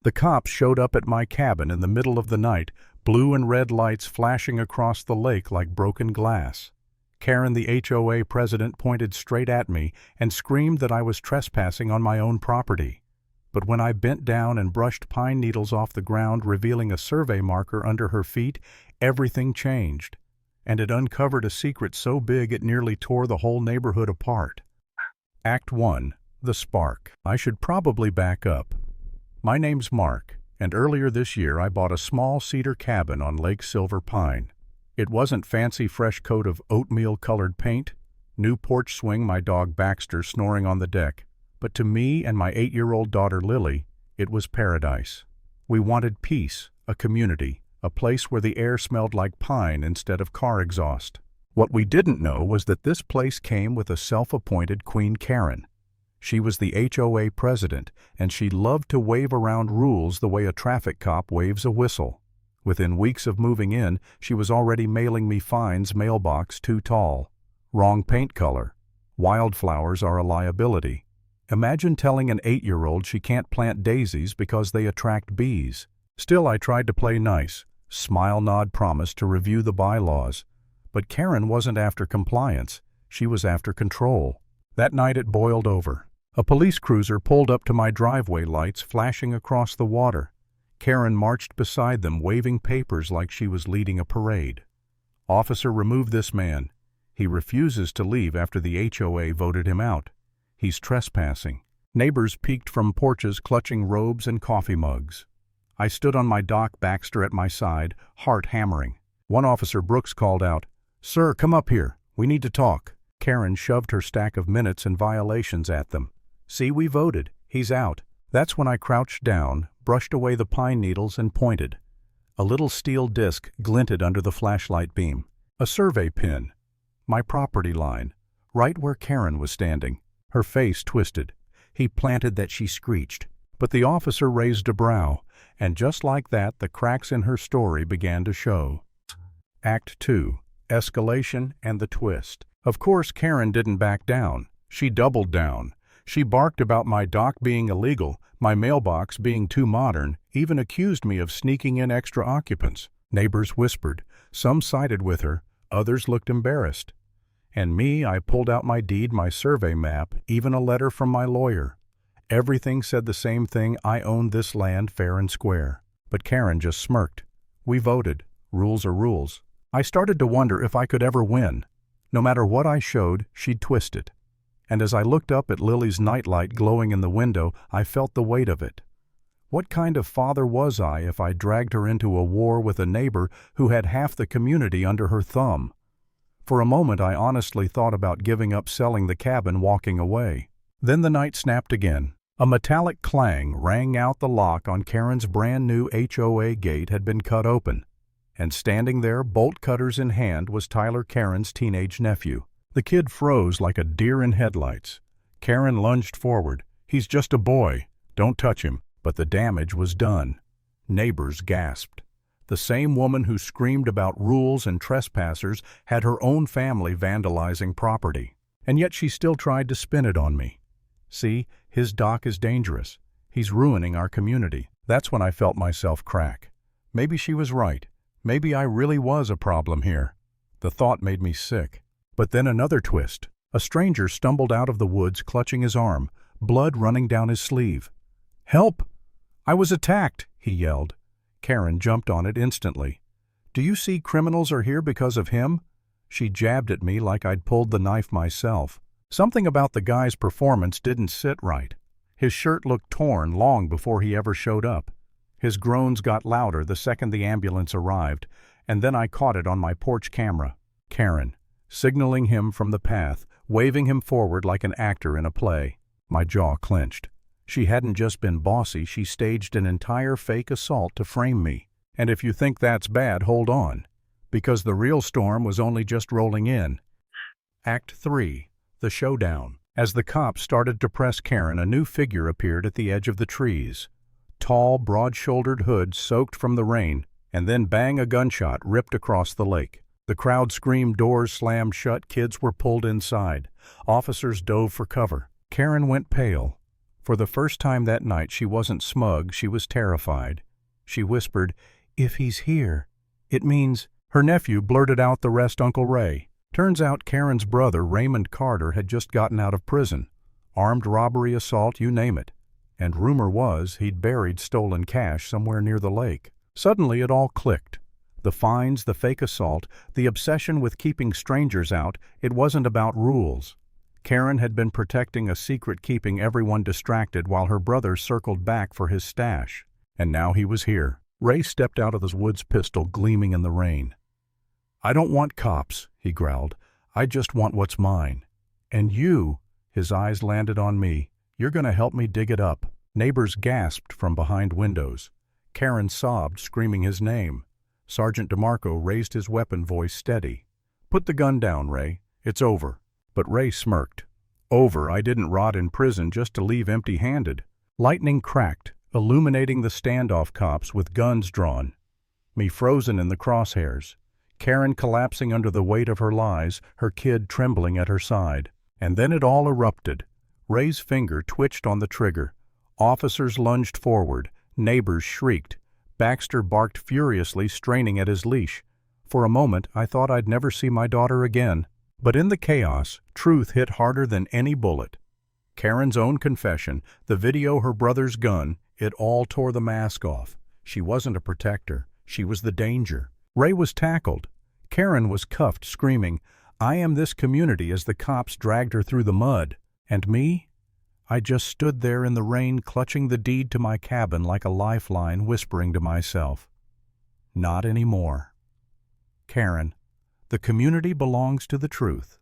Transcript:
The cops showed up at my cabin in the middle of the night, blue and red lights flashing across the lake like broken glass. Karen, the HOA president, pointed straight at me and screamed that I was trespassing on my own property. But when I bent down and brushed pine needles off the ground, revealing a survey marker under her feet, everything changed. And it uncovered a secret so big it nearly tore the whole neighborhood apart. Act 1. The Spark. I should probably back up. My name's Mark, and earlier this year I bought a small cedar cabin on Lake Silver Pine. It wasn't fancy fresh coat of oatmeal-colored paint, new porch swing, my dog Baxter snoring on the deck, but to me and my 8-year-old daughter Lily, it was paradise. We wanted peace, a community, a place where the air smelled like pine instead of car exhaust. What we didn't know was that this place came with a self-appointed Queen Karen. She was the HOA president, and she loved to wave around rules the way a traffic cop waves a whistle. Within weeks of moving in, she was already mailing me fines, mailbox too tall, wrong paint color, wildflowers are a liability. Imagine telling an 8-year-old she can't plant daisies because they attract bees. Still, I tried to play nice, smile, nod, promise to review the bylaws. But Karen wasn't after compliance, she was after control. That night it boiled over. A police cruiser pulled up to my driveway, lights flashing across the water. Karen marched beside them, waving papers like she was leading a parade. "Officer, remove this man. He refuses to leave after the HOA voted him out. He's trespassing." Neighbors peeked from porches, clutching robes and coffee mugs. I stood on my dock, Baxter at my side, heart hammering. One officer, Brooks, called out, "Sir, come up here. We need to talk." Karen shoved her stack of minutes and violations at them. "See, we voted. He's out." That's when I crouched down, brushed away the pine needles, and pointed. A little steel disc glinted under the flashlight beam. A survey pin. My property line, right where Karen was standing. Her face twisted. He planted that, she screeched. But the officer raised a brow, and just like that, the cracks in her story began to show. Act 2. Escalation and the twist. Of course, Karen didn't back down. She doubled down. She barked about my dock being illegal, my mailbox being too modern, even accused me of sneaking in extra occupants. Neighbors whispered. Some sided with her, others looked embarrassed. And me, I pulled out my deed, my survey map, even a letter from my lawyer. Everything said the same thing: I owned this land fair and square. But Karen just smirked. We voted. Rules are rules. I started to wonder if I could ever win. No matter what I showed, she'd twist it. And as I looked up at Lily's nightlight glowing in the window, I felt the weight of it. What kind of father was I if I dragged her into a war with a neighbor who had half the community under her thumb? For a moment I honestly thought about giving up, selling the cabin, walking away. Then the night snapped again. A metallic clang rang out. The lock on Karen's brand new HOA gate had been cut open. And standing there, bolt cutters in hand, was Tyler, Karen's teenage nephew. The kid froze like a deer in headlights. Karen lunged forward. "He's just a boy. Don't touch him." But the damage was done. Neighbors gasped. The same woman who screamed about rules and trespassers had her own family vandalizing property. And yet she still tried to spin it on me. "See, his dock is dangerous. He's ruining our community." That's when I felt myself crack. Maybe she was right. Maybe I really was a problem here. The thought made me sick. But then another twist. A stranger stumbled out of the woods, clutching his arm, blood running down his sleeve. "Help! I was attacked!" he yelled. Karen jumped on it instantly. "Do you see criminals are here because of him?" She jabbed at me like I'd pulled the knife myself. Something about the guy's performance didn't sit right. His shirt looked torn long before he ever showed up. His groans got louder the second the ambulance arrived, and then I caught it on my porch camera. Karen, signaling him from the path, waving him forward like an actor in a play. My jaw clenched. She hadn't just been bossy, she staged an entire fake assault to frame me. And if you think that's bad, hold on. Because the real storm was only just rolling in. Act 3. The Showdown. As the cops started to press Karen, a new figure appeared at the edge of the trees. Tall, broad-shouldered hood soaked from the rain, and then bang, a gunshot ripped across the lake. The crowd screamed, doors slammed shut, kids were pulled inside. Officers dove for cover. Karen went pale. For the first time that night she wasn't smug, she was terrified. She whispered, "If he's here, it means—" Her nephew blurted out the rest, Uncle Ray. Turns out Karen's brother, Raymond Carter, had just gotten out of prison. Armed robbery, assault, you name it. And rumor was he'd buried stolen cash somewhere near the lake. Suddenly it all clicked. The fines, the fake assault, the obsession with keeping strangers out, it wasn't about rules. Karen had been protecting a secret, keeping everyone distracted while her brother circled back for his stash. And now he was here. Ray stepped out of his woods, pistol gleaming in the rain. "I don't want cops," he growled. "I just want what's mine. And you," his eyes landed on me, "you're going to help me dig it up." Neighbors gasped from behind windows. Karen sobbed, screaming his name. Sergeant DeMarco raised his weapon, voice steady. "Put the gun down, Ray. It's over." But Ray smirked. "Over? I didn't rot in prison just to leave empty-handed." Lightning cracked, illuminating the standoff cops with guns drawn. Me frozen in the crosshairs. Karen collapsing under the weight of her lies, her kid trembling at her side. And then it all erupted. Ray's finger twitched on the trigger. Officers lunged forward. Neighbors shrieked. Baxter barked furiously, straining at his leash. For a moment, I thought I'd never see my daughter again. But in the chaos, truth hit harder than any bullet. Karen's own confession, the video, her brother's gun, it all tore the mask off. She wasn't a protector. She was the danger. Ray was tackled. Karen was cuffed, screaming, "I am this community," as the cops dragged her through the mud. And me? I just stood there in the rain, clutching the deed to my cabin like a lifeline, whispering to myself, "Not anymore. Karen, the community belongs to the truth."